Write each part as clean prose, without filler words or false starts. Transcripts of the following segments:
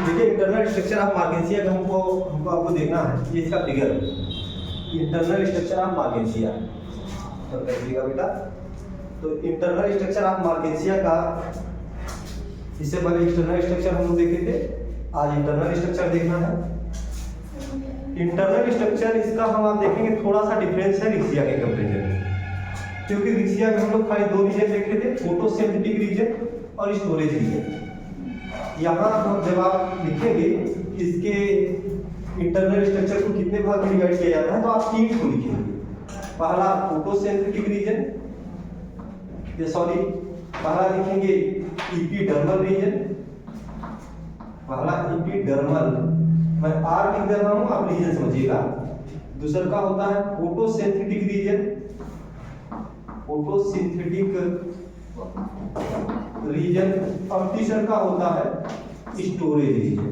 देखिए internal structure of मार्केशिया का हमको आपको देखना है। ये इसका फिगर इंटरनल स्ट्रक्चर ऑफ मार्केशिया तो देखिएगा बेटा। तो इंटरनल स्ट्रक्चर ऑफ मार्केशिया का इससे पहले एक्सटर्नल स्ट्रक्चर हम लोग देखे थे, आज इंटरनल स्ट्रक्चर देखना है। इंटरनल स्ट्रक्चर इसका हम आप देखेंगे थोड़ा सा डिफरेंस है रिक्सिया के कंपेरिजन में, क्योंकि रिक्सिया में हम लोग खाली दो रीजन देखे थे, फोटोसिंथेटिक रीजन और स्टोरेज रीजन। यहाँ हम जब आप लिखेंगे इसके इंटरनल स्ट्रक्चर को कितने भाग में डिवाइड किया जाता है, तो आप तीन को लिखेंगे। पहला फोटोसिंथेटिक रीजन, पहला लिखेंगे एपिडर्मल रीजन, पहला एपिडर्मल, मैं आर लिख दे रहा हूं, आप रीजन समझिएगा। दूसरा का होता है फोटोसिंथेटिक रीजन, फोटोसिंथेटिक रीजन, और तीसरा का होता है स्टोरेज रीजन।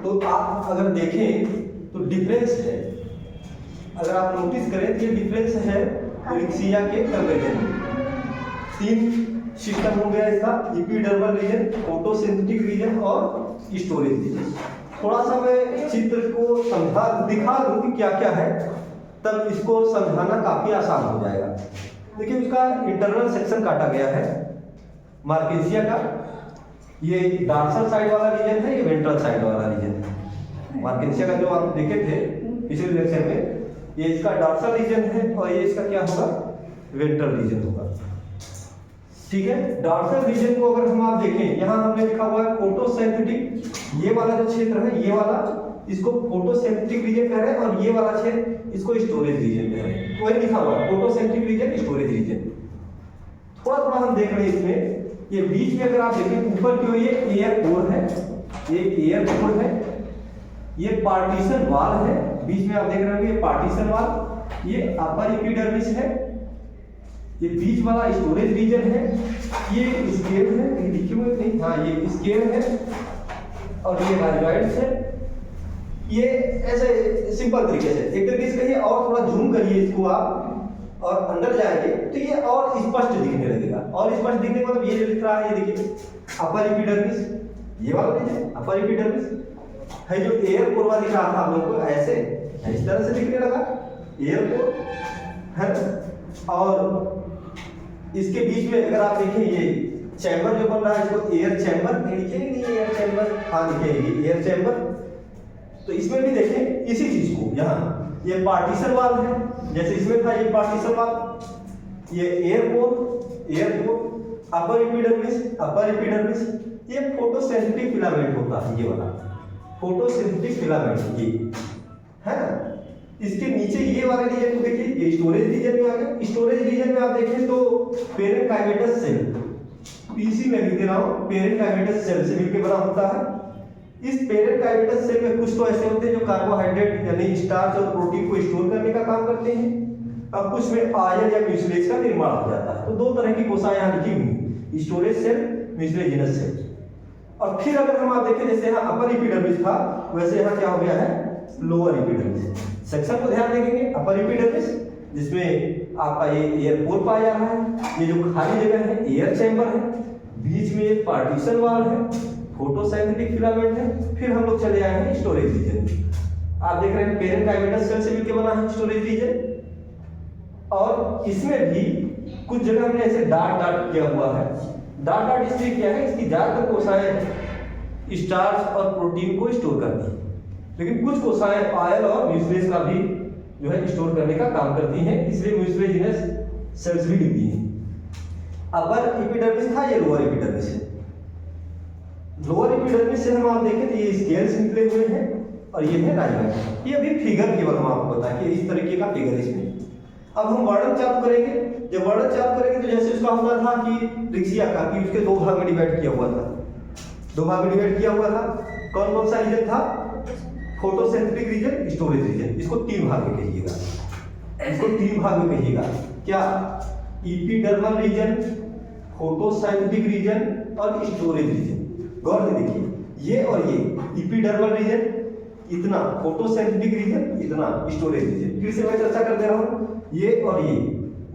तो आप अगर देखें तो डिफरेंस है, अगर आप नोटिस करें तो ये डिफरेंस है रिक्सिया के कंपेरिजन में। तीन सिस्टम हो गया इसका, एपिडर्मल रीजन, फोटोसिंथेटिक रीजन और स्टोरेज रीजन। थोड़ा सा मैं चित्र को दिखा दूं कि क्या क्या है, तब इसको समझाना काफी आसान हो जाएगा। देखिए उसका इंटरनल सेक्शन काटा गया है मार्केशिया का। ये डॉर्सल साइड वाला रीजन है, ये वेंट्रल साइड वाला रीजन है। मार्केशिया का जो आप देखे थे पिछले लेक्चर में, ये इसका डॉर्सल रीजन है और ये इसका क्या होगा, वेंट्रल रीजन होगा। ठीक है, डॉर्सल रीजन को अगर हम आप देखें, यहाँ हमने लिखा हुआ है फोटोसिंथेटिक, ये वाला जो क्षेत्र है, ये वाला इसको फोटोसिंथेटिक रीजन कह रहे हैं, और ये वाला क्षेत्र इसको स्टोरेज रीजन कह रहे हैं। वही लिखा हुआ है फोटोसिंथेटिक रीजन, स्टोरेज रीजन। थोड़ा थोड़ा हम देख रहे हैं इसमें, ये बीच में अगर आप देखें ऊपर की ओर ये एयर कोर है, ये एयर कोर है, ये पार्टीशन वॉल है, बीच में आप देख रहे होंगे ये पार्टीशन वॉल, ये अपर एपिडर्मिस है, ये बीच वाला स्टोरेज रीजन है, ये स्केल है, ये लिखे हुए नहीं, हाँ ये स्केल है, और ये राइजॉइड्स है। ये ऐसे सिंपल तरीके से एक तरीके से कहिए, और थोड़ा जूम करिए इसको आप और अंदर जाएंगे तो ये और स्पष्ट दिखने लगेगा। और स्पष्ट दिखने का मतलब ये जो दिख रहा है, ये देखिए अपर एपिडर्मिस, ये वाला रीजन अपर एपिडर्मिस है। जो एयर कोर वाला दिख रहा था आप लोगों को, ऐसे इस तरह से दिखने लगा एयर कोर है। और इसके बीच में अगर आप देखें ये चैम्बर जो बन रहा है, इसको एयर चैम्बर लिखे नहीं, एयर चैम्बर, हाँ लिखेंगे एयर चैम्बर। तो इसमें भी देखें इसी चीज को, यहाँ ये पार्टीशन वाल है, जैसे इसमें था ये पार्टीशन वाल, ये एयर कोर, अपर एपिडर्मिस, ये फोटोसिंथेटिक फिलामेंट होता है, ये वाला फोटोसिंथेटिक फिलामेंट ये है ना। इसके नीचे ये वाला रीजन को देखिए, ये स्टोरेज रीजन में आ गया। स्टोरेज रीजन में आप देखें तो पेरेन्काइमेटस सेल, पीसी में लिख दे रहा हूं, पेरेन्काइमेटस सेल से मिलकर बना होता है। इस पेरेन्काइमेटस सेल में कुछ तो ऐसे होते हैं जो कार्बोहाइड्रेट यानी स्टार्च और प्रोटीन को स्टोर करने का काम करते हैं, और कुछ में आयन या म्यूसिलेज का निर्माण हो जाता है। तो दो तरह की कोशिकाएं यहाँ लिखी हुई, स्टोरेज सेल, म्यूसिलेजिनस सेल। और फिर अगर हम आप देखें, जैसे यहाँ अपर एपिडर्मिस था, वैसे यहाँ क्या हो गया है, लोअर एपिडर्मिस। सेक्शन को ध्यान देंगे, अपर एपिडर्मिस जिसमें आपका ये एयर कोर पाया जा रहा है, ये जो खाली जगह है एयर चैम्बर है, बीच में एक पार्टीशन वाल है, फोटोसिंथेटिक फिलामेंट है। फिर हम लोग चले आए हैं स्टोरेज रीजन। आप देख रहे हैं पेरेन्काइमेटस सेल से मिलकर बना है स्टोरेज रीजन। और इसमें भी कुछ जगह हमने ऐसे डॉट डॉट किया हुआ है। डॉट डॉट इसलिए किया है, इसकी ज्यादातर कोशिकाएं स्टार्च और प्रोटीन को स्टोर करती हैं, लेकिन कुछ कोशिकाएं आयन और म्यूसिलेज का भी जो है स्टोर करने का काम करती हैं, इसलिए म्यूसिलेजिनस सेल्स भी लिखती हैं। अपर एपिडर्मिस था, ये लोअर एपिडर्मिस है। लोअर एपिडर्मिस से हम आप देखें तो ये स्केल्स निकले हुए हैं, और ये है राइजॉइड। ये अभी फिगर केवल हम आपको बताएं कि इस तरीके का फिगर इसमें। अब हम वर्णन चालू करेंगे। जब वर्णन चालू करेंगे तो जैसे उसका होता था कि रिक्सिया का, कि उसके दो भाग में डिवाइड किया हुआ था, दो भाग में डिवाइड किया हुआ था। कौन कौन सा रीजन था, फोटोसिंथेटिक रीजन, स्टोरेज रीजन। इसको तीन भाग में कहिएगा, इसको तीन भाग में कहिएगा। क्या, एपिडर्मल रीजन, फोटोसिंथेटिक रीजन और स्टोरेज रीजन। गौर से देखिए, ये और ये एपिडर्मल रीजन इतना, फोटोसिंथेटिक रीजन इतना, स्टोरेज रीजन। फिर से मैं चर्चा कर दे रहा हूं, ये और ये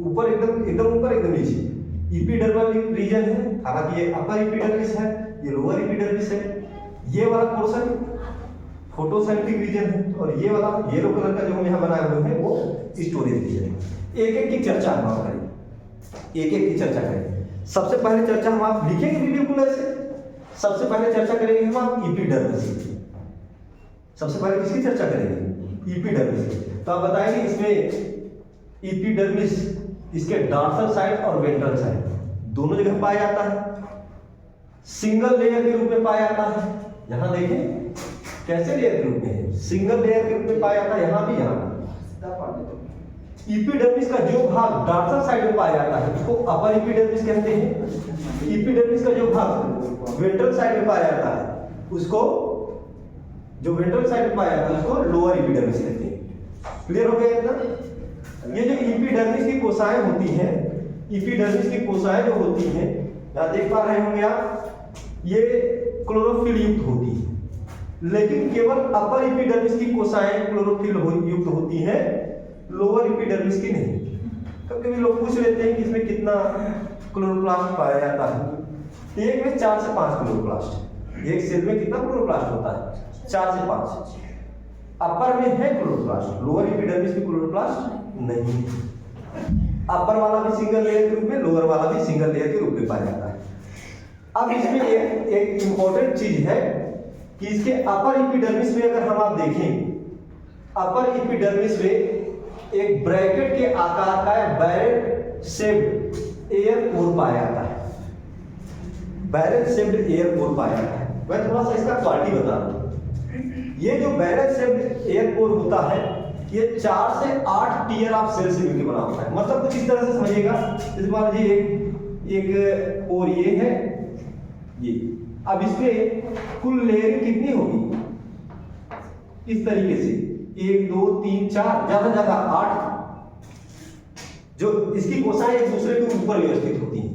ऊपर एकदम ऊपर एकदम नीचे। एपिडर्मल रीजन है, हालांकि ये अपर एपिडर्मिस है, ये लोअर एपिडर्मिस है। ये वाला पोर्शन फोटोसिंथेटिक रीजन है और ये वाला येलो कलर का जो हम यहाँ बनाए हुए हैं वो स्टोरेज रीजन है। एक एक की चर्चा हम आप करें, एक एक की चर्चा करें। सबसे पहले चर्चा हम आप लिखेंगे भी बिल्कुल ऐसे। सबसे पहले चर्चा करेंगे हम आप एपिडर्मिस की। सबसे पहले किसकी चर्चा करेंगे? एपिडर्मिस की। तो आप बताएंगे इसमें एपिडर्मिस इसके डॉर्सल साइड और वेंट्रल साइड दोनों जगह पाया जाता है। सिंगल लेयर के रूप में पाया जाता है। यहां देखें कैसे लेयर के रूप में है, सिंगल लेयर के रूप में पाया जाता है, यहां भी यहां। एपिडर्मिस का जो भाग डॉर्सल साइड में पाया जाता है उसको अपर एपिडर्मिस कहते हैं। एपिडर्मिस का जो भाग वेंट्रल साइड में पाया जाता है उसको, जो वेंट्रल साइड में पाया जाता है उसको लोअर एपिडर्मिस कहते हैं। क्लियर हो गया इतना? ये जो एपिडर्मिस की कोशिकाएं होती हैं, एपिडर्मिस की कोशिकाएं जो होती हैं, यहां देख पा रहे होंगे आप, ये क्लोरोफिल युक्त होती है, लेकिन केवल अपर एपिडर्मिस की कोशिकाएं क्लोरोफिल युक्त होती हैं, लोअर एपिडर्मिस की नहीं। कभी-कभी लोग पूछ लेते हैं कि इसमें कितना क्लोरोप्लास्ट पाया जाता है। एक में 4 से 5 क्लोरोप्लास्ट। एक सेल में कितना क्लोरोप्लास्ट होता है? 4 से 5। अपर में है क्लोरोप्लास्ट, लोअर एपिडर्मिस में क्लोरोप्लास्ट नहीं है। अपर वाला भी सिंगल लेयर के रूप में, लोअर वाला भी सिंगल लेयर के रूप में पाया जाता है। अब इसमें एक इंपॉर्टेंट चीज है कि इसके अपर एपिडर्मिस में अगर हम आप देखें, अपर एपिडर्मिस में एक ब्रैकेट के आकार का बैरेट शेप्ड एयर पोर पाया जाता है। बैरेट शेप्ड एयर पोर पाया जाता है। मैं थोड़ा सा इसका क्वालिटी बता रहा हूं। ये जो बैरेट शेप्ड एयर पोर होता है ये 4 से 8 टीयर ऑफ सेल से मिलकर बना होता है। मतलब कुछ इस तरह से समझिएगा, इस बार ये एक पोर ये है, ये अब इसमें कुल लेयर कितनी होगी? इस तरीके से 1 2 3 4 ज्यादा 8, जो इसकी कोशिकाएं एक दूसरे के ऊपर व्यवस्थित होती हैं,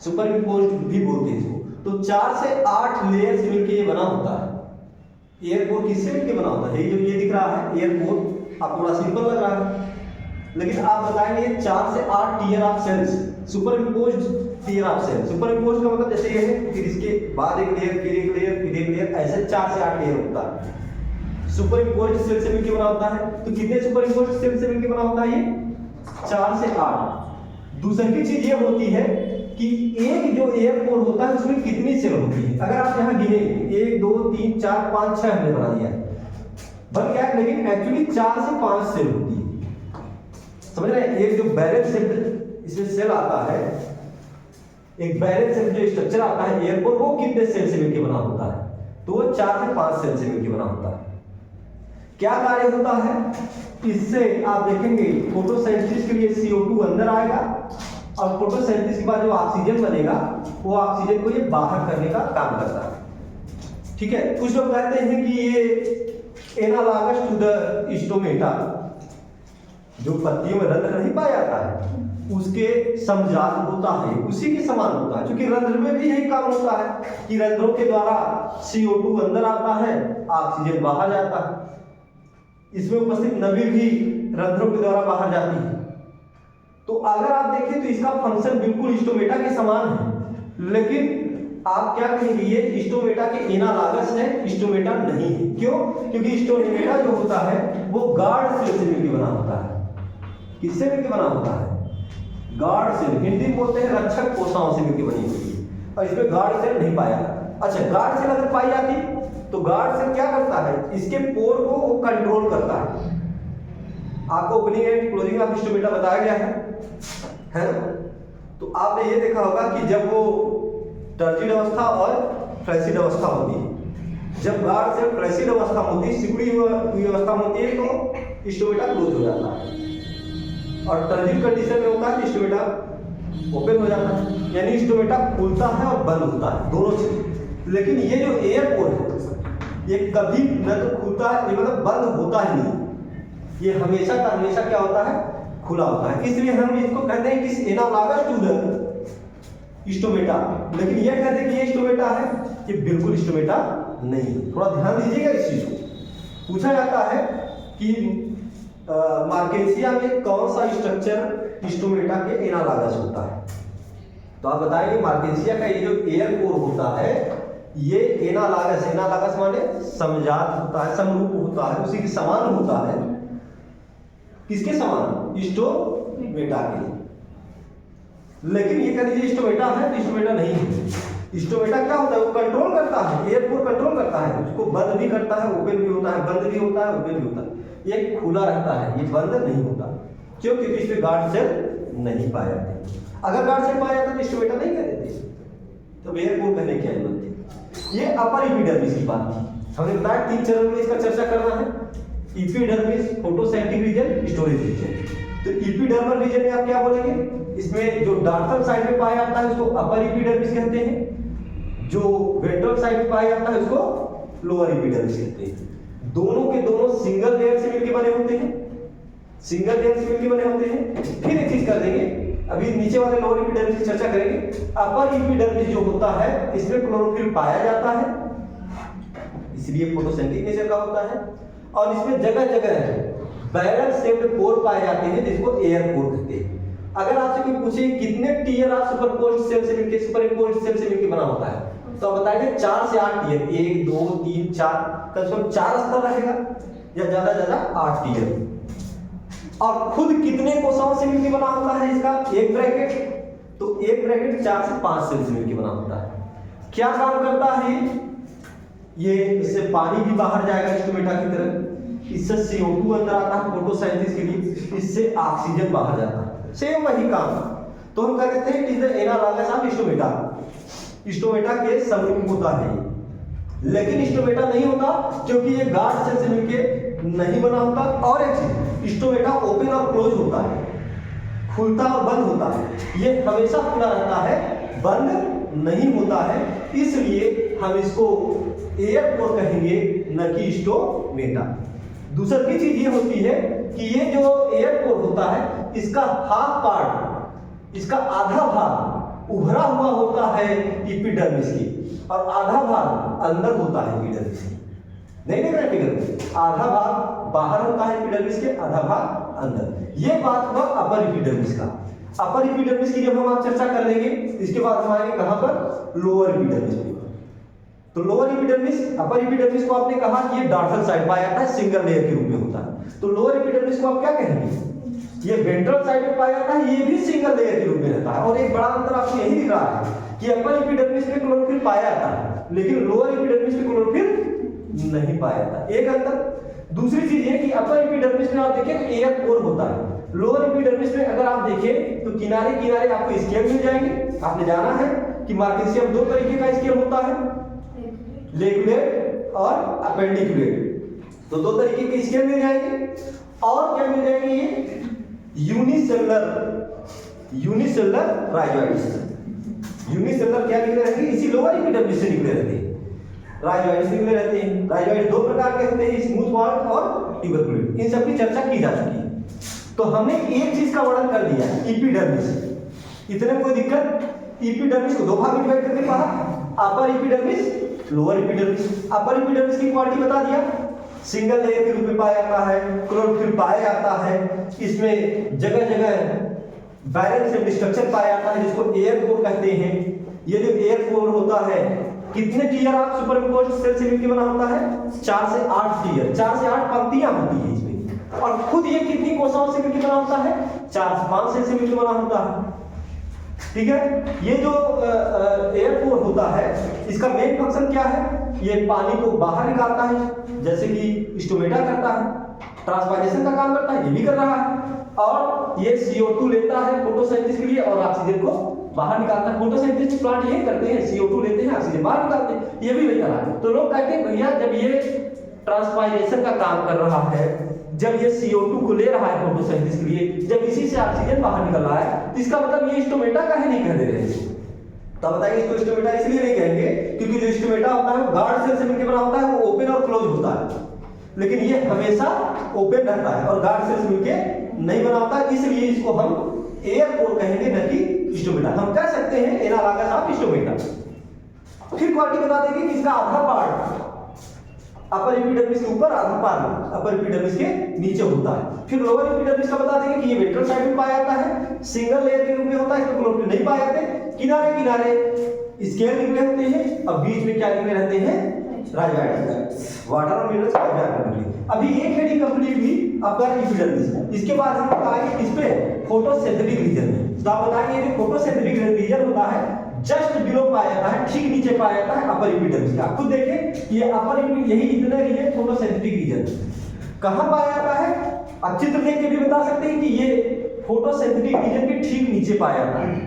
सुपरइम्पोज्ड भी बोलते हैं इसको। तो 4 से 8 लेयर से मिलकर ये बना होता है। एयरपोर किससे मिलकर बना होता है? ये जो ये दिख रहा है एयरपोर, आपको बड़ा सिंपल लग रहा है, लेकिन आप बताएंगे 4 से 8 tier of cells, superimposed tier of cell. Superimposed का मतलब जैसे ये है, फिर इसके बाद एक लेयर, फिर एक लेयर, फिर एक लेयर, ऐसे 4 से 8 लेयर होता है। सुपरइम्पोज्ड सेल से मिलकर बना होता है। तो कितने सुपरइम्पोज्ड सेल से मिलकर बना होता है? ये 4 से 8। दूसरी चीज ये होती है कि एक जो एयरपोर होता है उसमें कितनी सेल होती है। अगर आप यहां गिने 1 2 3 4 5 6 हमने बना दिया बन गया, लेकिन एक्चुअली 4 से 5 सेल होती है। समझ रहे हैं? एक जो बैरेट शेप्ड इसमें सेल आता है, एक बैरेट शेप्ड जो स्ट्रक्चर आता है एयरपोर, वो कितने सेल से मिलकर बना होता है? तो वो 4 से 5 सेल से मिलकर बना होता है। क्या कार्य होता है इससे? आप देखेंगे फोटोसिंथेसिस के लिए CO2 अंदर आएगा और फोटोसिंथेसिस के बाद जो ऑक्सीजन बनेगा वो ऑक्सीजन को ये बाहर करने का काम करता है। ठीक है? कुछ लोग कहते हैं कि ये एनालॉगस टू द स्टोमेटा, जो पत्तियों में रंध्र नहीं पाया जाता है उसके समजात होता है, उसी के समान होता है। क्योंकि रंध्र में भी यही काम होता है कि रंध्रों के द्वारा CO2 अंदर आता है, ऑक्सीजन बाहर जाता है। इसमें उपस्थित नमी भी रंध्रों के द्वारा बाहर जाती है। तो अगर आप देखें तो इसका फंक्शन बिल्कुल स्टोमेटा के समान है, लेकिन आप क्या कहेंगे? ये स्टोमेटा के एनालॉगस है, स्टोमेटा नहीं है। क्यों? क्योंकि स्टोमेटा जो होता है वो गार्ड सेल से मिलकर बना होता है। किससे मिलकर बना होता है? गार्ड सेल, हिंदी में बोलते हैं रक्षक कोशिकाओं से मिलकर बनी होती है, और इसमें गार्ड सेल नहीं पाया जाता। अच्छा, गार्ड सेल अगर पाई जाती तो गार्ड सेल क्या करता है? इसके पोर को वो कंट्रोल करता है। आपको opening and closing of stomata बताया गया है ना? तो आपने ये देखा होगा कि जब वो टर्जिड अवस्था और फ्लैसिड अवस्था होती है, जब गार्ड सेल फ्लैसिड अवस्था में होती है, सिकुड़ी हुई अवस्था में होती है, तो स्टोमेटा क्लोज हो जाता है, और टर्जिड कंडीशन में होता है तो स्टोमेटा ओपन हो जाता है, यानी स्टोमेटा खुलता है और बंद होता है, दोनों चीज। लेकिन ये जो एयरपोर है ये कभी न तो खुलता है, ये मतलब बंद होता ही नहीं, ये हमेशा का हमेशा क्या होता है? खुला होता है। इसलिए हम इसको कहते हैं कि एनालॉगस टू द स्टोमेटा। लेकिन ये कहते हैं कि ये स्टोमेटा है, ये बिल्कुल स्टोमेटा नहीं है। थोड़ा ध्यान दीजिएगा इस चीज को। पूछा जाता है कि मार्केसिया में कौन सा स्ट्रक्चर स्टोमेटा के एनालॉगस होता है? तो आप बताएंगे मार्केशिया का ये जो एयर कोर होता है ये एनालॉगस माने समजात होता है, समरूप होता है, उसी के समान होता है। किसके समान? स्टोमेटा के। लेकिन ये कह लीजिए स्टोमेटा है तो स्टोमेटा नहीं है। स्टोमेटा क्या होता है? वो कंट्रोल करता है, एयर कोर कंट्रोल करता है, उसको बंद भी करता है, ओपन भी होता है, बंद भी होता है, ओपन भी होता है। ये खुला रहता है, ये बंद नहीं होता। क्यों? क्योंकि इसमें गार्ड सेल नहीं पाए जाते। अगर गार्ड सेल पाया जाता तो स्टोमेटा नहीं कह देते, तो एयर कोर कहने की जरूरत थी। ये अपर एपिडर्मिस की बात थी। हमने बताया 3 चरण में इसका चर्चा करना है। Epidermis, photosynthetic region, storage region. तो एपिडर्मल रीजन में आप क्या बोलेंगे? इसमें जो डॉर्सल साइड में पाया जाता है उसको अपर एपिडर्मिस कहते हैं, जो वेंट्रल साइड में पाया जाता है उसको लोअर एपिडर्मिस कहते हैं। दोनों के दोनों सिंगल लेयर से मिलकर बने होते हैं, सिंगल लेयर से मिलकर बने होते हैं। फिर एक चीज कर देंगे, अभी नीचे वाले लोअर एपिडर्मिस की चर्चा करेंगे। अपर एपिडर्मिस जो होता है इसमें क्लोरोफिल पाया जाता है, इसलिए फोटोसिंथेटिक नेचर का होता है। और इसमें जगह जगह बैरल शेप्ड पोर पाए जाते हैं जिसको एयर पोर कहते हैं। अगर आपसे कोई पूछे कितने टियर आप सुपरपोज्ड सेल से मिलकर सुपरइम्पोज्ड सेल से मिलकर बना होता है, तो आप बताएंगे 4 से 8 टियर, 1 2 3 4, कम से कम 4 स्तर रहेगा या ज्यादा 8 टियर। और खुद कितने कोशिकाओं से मिलकर बना होता है इसका? एक ब्रैकेट, तो एक ब्रैकेट 4 से 5 सेल से मिलकर बना होता है। क्या काम करता है ये? इससे पानी भी बाहर जाएगा स्टोमेटा की तरह, इससे CO2 अंदर आता है फोटोसिंथेसिस के लिए, इससे ऑक्सीजन बाहर जाता है। सेम वही काम। तो हम कह कहते हैं is the analogous of stomata. Stomata के समरूप होता है, लेकिन स्टोमेटा नहीं होता क्योंकि ये गार्ड सेल से मिलके नहीं बना होता। और एक चीज, स्टोमेटा ओपन और क्लोज होता है, खुलता और बंद होता है। ये हमेशा खुला रहता है, बंद नहीं होता है, इसलिए हम इसको एयर कोर कहेंगे न कि स्टोमेटा। दूसरी चीज ये होती है कि ये जो एयर कोर होता है इसका हाफ पार्ट, इसका आधा भाग उभरा हुआ होता है एपिडर्मिस की, और आधा भाग अंदर होता है एपिडर्मिस की। नहीं देख रहे फिगर में? आधा भाग बाहर होता है एपिडर्मिस के, आधा भाग अंदर। ये बात हुआ अपर एपिडर्मिस का। अपर एपिडर्मिस की जब हम आप चर्चा कर लेंगे, इसके बाद हम आएंगे कहां पर? लोअर एपिडर्मिस पे। तो लोअर एपिडर्मिस, अपर एपिडर्मिस को आपने कहा कि ये डॉर्सल साइड पाया जाता है, सिंगल लेयर के रूप में होता है। तो लोअर एपिडर्मिस को आप क्या कहेंगे? ये वेंट्रल साइड में पाया जाता है, ये भी सिंगल लेयर के रूप में रहता है। और एक बड़ा अंतर आपको यही दिख रहा है कि अपर एपिडर्मिस में क्लोरोफिल पाया जाता है, लेकिन लोअर एपिडर्मिस में क्लोरोफिल नहीं पाया जाता। एक अंतर। दूसरी चीज ये कि अपर एपिडर्मिस में आप देखें तो एयर कोर होता है, लोअर एपिडर्मिस में अगर आप देखें तो किनारे किनारे आपको स्केल मिल जाएंगे। आपने जाना है कि मार्केशियम 2 तरीके का स्केल होता है, लेगुलेट और अपेंडिकुलेट। तो 2 तरीके के स्केल मिल जाएंगे। और क्या मिल जाएंगे? ये यूनिसेलुलर राइजोइड्स। यूनिसेलुलर क्या निकले रहते हैं? इसी लोअर एपिडर्मिस से निकले रहते हैं, राइजोइड्स निकले रहते हैं। राइजोइड 2 प्रकार के होते हैं, स्मूथ वॉल्ड और ट्यूबरकुलेट। इन सब की चर्चा की जा चुकी है। तो हमने एक चीज का वर्णन कर दिया, एपिडर्मिस। इतने कोई दिक्कत? एपिडर्मिस को 2 भाग में डिवाइड करके पढ़ा, upper epidermis, lower epidermis. Upper epidermis की क्वालिटी बता दिया, सिंगल लेयर के रूप में पाया जाता है, क्लोरोफिल पाया जाता है, इसमें जगह जगह बैरल सेल स्ट्रक्चर पाया जाता है जिसको एयर कोर कहते हैं। ये जो एयर कोर होता है, कितने टियर आप सुपरइम्पोज्ड सेल से मिलकर बना होता है? 4 से 8 टियर, 4 से 8 पंक्तियां होती है इसमें। और खुद ये कितनी कोशिकाओं से मिलकर बना होता है? 4 से 5 सेल से मिलकर बना होता है। ठीक है। ये जो एयर कोर होता है इसका मेन फंक्शन क्या है? ये पानी को बाहर निकालता है, जैसे कि स्टोमेटा करता है, ट्रांसपायरेशन का काम करता है, ये भी कर रहा है। और ये CO2 लेता है फोटोसिंथेसिस के लिए और ऑक्सीजन को बाहर निकालता है। फोटोसिंथेसिस प्लांट यही करते हैं, CO2 लेते हैं, ऑक्सीजन बाहर निकालते हैं, ये भी वही कर रहा है। तो लोग कहते हैं भैया जब ये ट्रांसपायरेशन का काम कर रहा है, जब ये CO2 को ले रहा है फोटोसिंथेसिस के लिए, जब इसी से ऑक्सीजन बाहर निकल रहा है, तो इसका मतलब ये स्टोमेटा काहे नहीं कह दे रहे हैं? तो बताइए इसको स्टोमेटा इसलिए नहीं कहेंगे क्योंकि जो स्टोमेटा होता है वो गार्ड सेल से मिलकर बना होता है, वो ओपन और क्लोज होता है। लेकिन ये हमेशा ओपन रहता है और गार्ड सेल से मिलकर नहीं बना होता, इसलिए इसको हम एयर कोर कहेंगे न कि स्टोमेटा। हम कह सकते हैं एनालॉगस ऑफ स्टोमेटा। फिर क्वालिटी बता देंगे कि इसका आधा पार्ट अपर एपिडर्मिस के ऊपर, आधा पार्ट अपर एपिडर्मिस के नीचे होता है। फिर लोअर एपिडर्मिस का बता देंगे कि ये वेंट्रल साइड में पाया जाता है, सिंगल लेयर के रूप में होता है, इसमें क्लोरोफिल नहीं पाए जाते। किनारे किनारे स्केल निकले होते हैं और बीच में क्या निकले रहते हैं, राइजोइड, वाटर और मिनरल्स का अध्ययन करने के लिए। अभी एक हेडिंग कंप्लीट हुई आपका एपिडर्मिस। इसके बाद हम बताएंगे किस पे, फोटोसिंथेटिक रीजन में। तो आप बताएंगे ये जो फोटोसिंथेटिक रीजन होता है जस्ट बिलो पाया जाता है, ठीक नीचे पाया जाता है अपर एपिडर्मिस के। आप खुद देखें ये अपर एपिडर्मिस, यही इतने रीजन फोटोसिंथेटिक रीजन कहां पाया जाता है। आप चित्र देख के भी बता सकते हैं कि ये फोटोसिंथेटिक रीजन के ठीक नीचे पाया जाता है।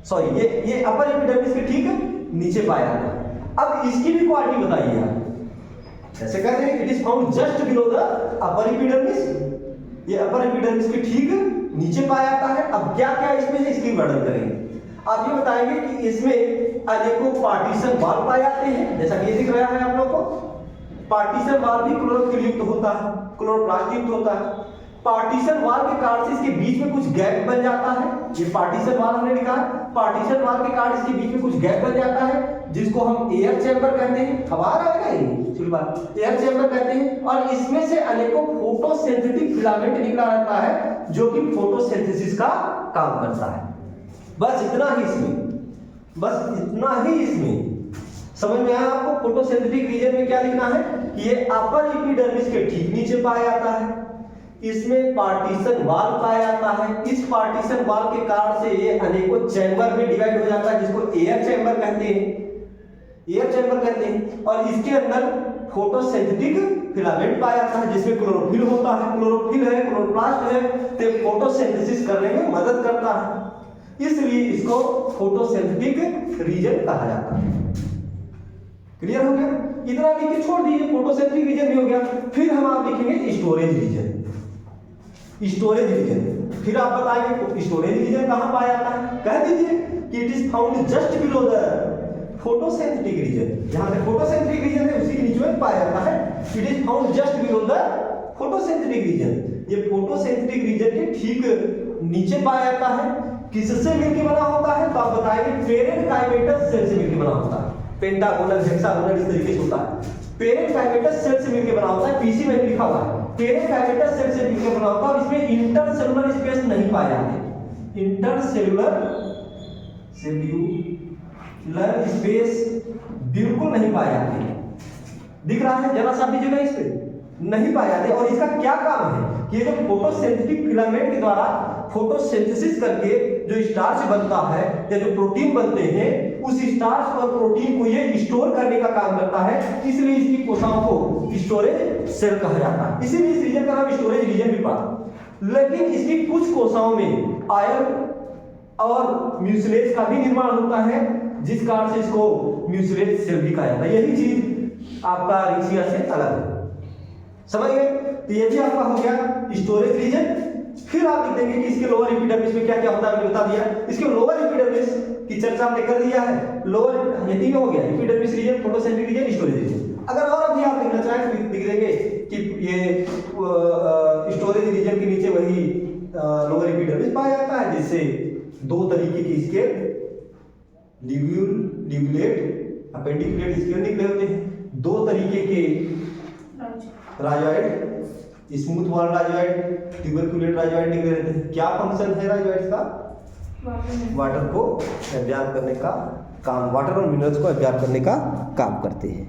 सॉरी, ये अपर एपिडर्मिस के ठीक नीचे पाया जाता है। अब इसकी भी क्वालिटी बताइए आप, जैसे कहते हैं it is found just below the upper epidermis, ये अपर एपिडर्मिस के ठीक नीचे पाया जाता है। अब क्या क्या इसमें है इसकी वर्णन करेंगे। आप ये बताएंगे कि इसमें अनेकों पार्टीशन वाल पाए जाते हैं, जैसा कि ये दिख रहा है आप लोगों को। पार्टीशन वाल भी क्लोरोफिल युक्त होता है, क्लोरोप्लास्ट युक्त होता है। पार्टीशन वाल के कारण से इसके बीच में कुछ गैप बन जाता है। ये पार्टीशन वाल हमने लिखा है, पार्टीशन वाल के कारण इसके बीच में कुछ गैप बन जाता है, जिसको हम एयर चैम्बर कहते हैं। हवा रहेगा ये एयर चैम्बर कहते हैं। और इसमें से अनेकों फोटोसिंथेटिक फिलामेंट निकला रहता है, जो कि फोटोसिंथेसिस का काम करता है। बस इतना ही इसमें, बस इतना ही इसमें समझ में आया आपको। फोटोसिंथेटिक रीजन में क्या लिखना है कि ये अपर एपिडर्मिस के ठीक नीचे पाया जाता है, इसमें पार्टीशन वाल पाया जाता है। इस पार्टीशन वाल के कारण से ये अनेकों चैम्बर में डिवाइड हो जाता है, जिसको एयर चैम्बर कहते हैं, एयर चैम्बर कहते हैं। और इसके अंदर फोटोसिंथेटिक फिलामेंट पाया जाता है, जिसमें क्लोरोफिल होता है, क्लोरोफिल है, क्लोरोप्लास्ट है, तो फोटोसिंथेसिस करने में मदद करता है, इसलिए इसको फोटोसिंथेटिक रीजन कहा जाता है। क्लियर हो गया? इतना लिख के छोड़ दीजिए, फोटोसिंथेटिक रीजन भी हो गया। फिर हम आप लिखेंगे स्टोरेज रीजन। स्टोरेज रीजन फिर आप बताएंगे स्टोरेज रीजन कहां पाया जाता है। कह दीजिए कि it is found just below the photosynthetic region. जहां पे फोटोसिंथेटिक रीजन है उसी के नीचे में पाया जाता है। It is found just below the photosynthetic region. ये फोटोसिंथेटिक रीजन के ठीक नीचे पाया जाता है। किससे मिलकर बना होता है तो आप बताएंगे पेरेनकाइमेटस सेल से मिलकर बना होता है। पेंटागोनल, हेक्सागोनल इस तरीके से होता है। पेरेनकाइमेटस सेल से मिलकर बना होता है, पीसी में लिखा हुआ है पेरेनकाइमेटस सेल से मिलकर बना होता है। और इसमें इंटरसेलुलर स्पेस नहीं पाए जाते, इंटरसेलुलर स्पेस बिल्कुल नहीं पाए जाते। दिख रहा है जरा सा भी जगह इस पे नहीं पाए जाते। और इसका क्या काम है कि ये जो फोटोसिंथेटिक फिलामेंट के द्वारा फोटोसिंथेसिस करके जो स्टार्च बनता है या जो प्रोटीन बनते हैं, उस स्टार्च और प्रोटीन को ये स्टोर करने का काम करता है। इसलिए इसकी कोशिकाओं को स्टोरेज सेल कहा जाता है। इसीलिए इस रीजन का नाम स्टोरेज रीजन भी पड़ा। लेकिन इसकी कुछ कोशिकाओं में आयरन और म्यूसिलेज का भी निर्माण होता है, जिस कारण से इसको म्यूसिलेज सेल भी कहा जाता है। यही चीज आपका रिक्सिया से अलग है। समझ गए? तो ये भी आपका हो गया स्टोरेज रीजन। फिर आप लिख देंगे कि इसके लोअर एपिडर्मिस में क्या क्या होता है, मैंने बता दिया। इसके लोअर एपिडर्मिस की चर्चा हमने कर दिया है। लोअर ये तीनों हो गया, epidermis region, photosynthetic region, storage region. अगर और अभी आप लिखना चाहें तो लिख देंगे कि ये स्टोरेज रीजन के नीचे वही लोअर एपिडर्मिस पाया जाता है, जिससे दो तरीके की इसके लिब्यूलेट, अपेंडिकुलेट स्केल निकले होते हैं। दो तरीके के राइजोइड, स्मूथ वाल राइजोइड, ट्यूबरकुलेट राइजोइड निकले रहते हैं। क्या फंक्शन है राइजोइड्स का? वाटर को एब्जॉर्ब करने का काम, वाटर और मिनरल्स को एब्जॉर्ब करने का काम करते हैं।